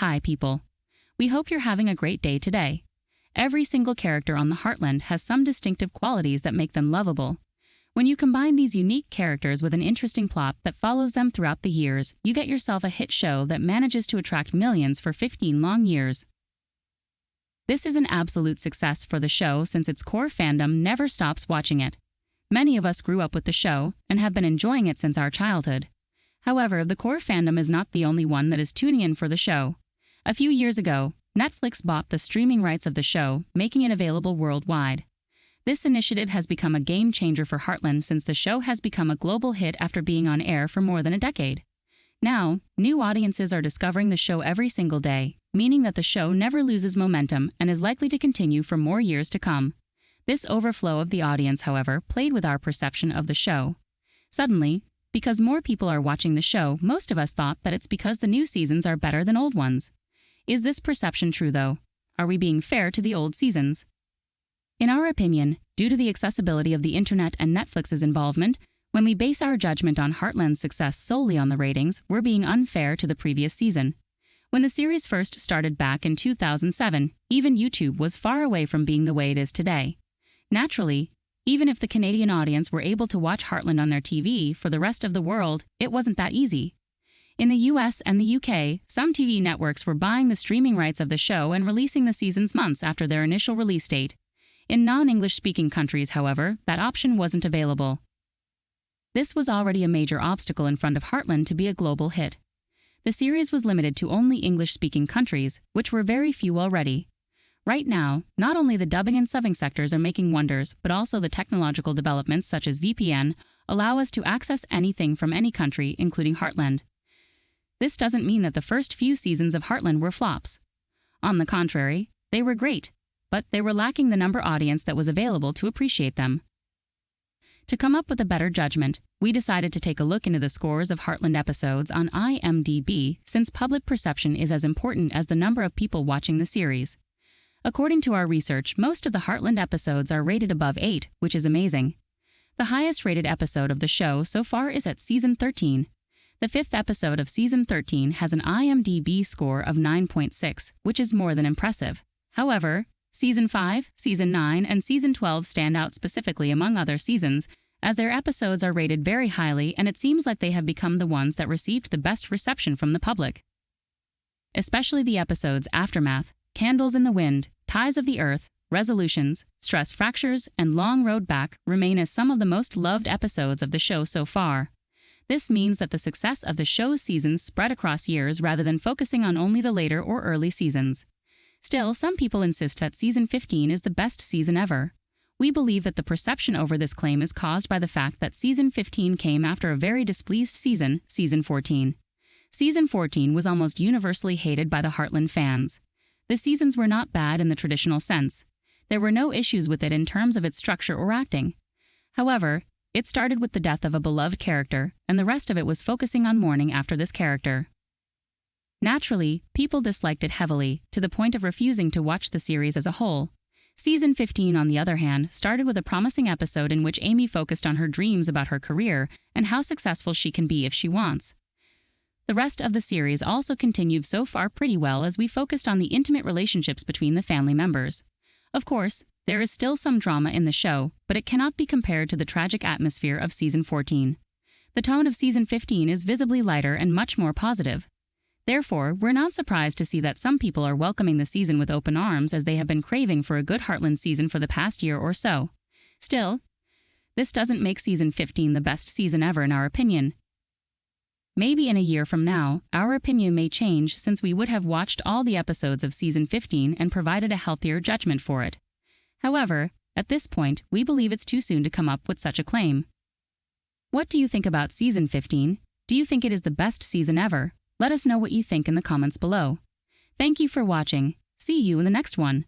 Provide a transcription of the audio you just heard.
Hi, people. We hope you're having a great day today. Every single character on the Heartland has some distinctive qualities that make them lovable. When you combine these unique characters with an interesting plot that follows them throughout the years, you get yourself a hit show that manages to attract millions for 15 long years. This is an absolute success for the show since its core fandom never stops watching it. Many of us grew up with the show and have been enjoying it since our childhood. However, the core fandom is not the only one that is tuning in for the show. A few years ago, Netflix bought the streaming rights of the show, making it available worldwide. This initiative has become a game changer for Heartland since the show has become a global hit after being on air for more than a decade. Now, new audiences are discovering the show every single day, meaning that the show never loses momentum and is likely to continue for more years to come. This overflow of the audience, however, played with our perception of the show. Suddenly, because more people are watching the show, most of us thought that it's because the new seasons are better than old ones. Is this perception true, though? Are we being fair to the old seasons? In our opinion, due to the accessibility of the internet and Netflix's involvement, when we base our judgment on Heartland's success solely on the ratings, we're being unfair to the previous season. When the series first started back in 2007, even YouTube was far away from being the way it is today. Naturally, even if the Canadian audience were able to watch Heartland on their TV, for the rest of the world, it wasn't that easy. In the US and the UK, some TV networks were buying the streaming rights of the show and releasing the seasons months after their initial release date. In non-English-speaking countries, however, that option wasn't available. This was already a major obstacle in front of Heartland to be a global hit. The series was limited to only English-speaking countries, which were very few already. Right now, not only the dubbing and subbing sectors are making wonders, but also the technological developments such as VPN allow us to access anything from any country, including Heartland. This doesn't mean that the first few seasons of Heartland were flops. On the contrary, they were great, but they were lacking the number audience that was available to appreciate them. To come up with a better judgment, we decided to take a look into the scores of Heartland episodes on IMDb, since public perception is as important as the number of people watching the series. According to our research, most of the Heartland episodes are rated above 8, which is amazing. The highest rated episode of the show so far is at Season 13. The 5th episode of Season 13 has an IMDb score of 9.6, which is more than impressive. However, Season 5, Season 9, and Season 12 stand out specifically among other seasons, as their episodes are rated very highly and it seems like they have become the ones that received the best reception from the public. Especially the episodes Aftermath, Candles in the Wind, Ties of the Earth, Resolutions, Stress Fractures, and Long Road Back remain as some of the most loved episodes of the show so far. This means that the success of the show's seasons spread across years rather than focusing on only the later or early seasons. Still, some people insist that Season 15 is the best season ever. We believe that the perception over this claim is caused by the fact that Season 15 came after a very displeased season, Season 14. Season 14 was almost universally hated by the Heartland fans. The seasons were not bad in the traditional sense. There were no issues with it in terms of its structure or acting. However, it started with the death of a beloved character, and the rest of it was focusing on mourning after this character. Naturally, people disliked it heavily, to the point of refusing to watch the series as a whole. Season 15, on the other hand, started with a promising episode in which Amy focused on her dreams about her career and how successful she can be if she wants. The rest of the series also continued so far pretty well as we focused on the intimate relationships between the family members. Of course, there is still some drama in the show, but it cannot be compared to the tragic atmosphere of Season 14. The tone of Season 15 is visibly lighter and much more positive. Therefore, we're not surprised to see that some people are welcoming the season with open arms as they have been craving for a good Heartland season for the past year or so. Still, this doesn't make Season 15 the best season ever in our opinion. Maybe in a year from now, our opinion may change since we would have watched all the episodes of Season 15 and provided a healthier judgment for it. However, at this point, we believe it's too soon to come up with such a claim. What do you think about Season 15? Do you think it is the best season ever? Let us know what you think in the comments below. Thank you for watching. See you in the next one.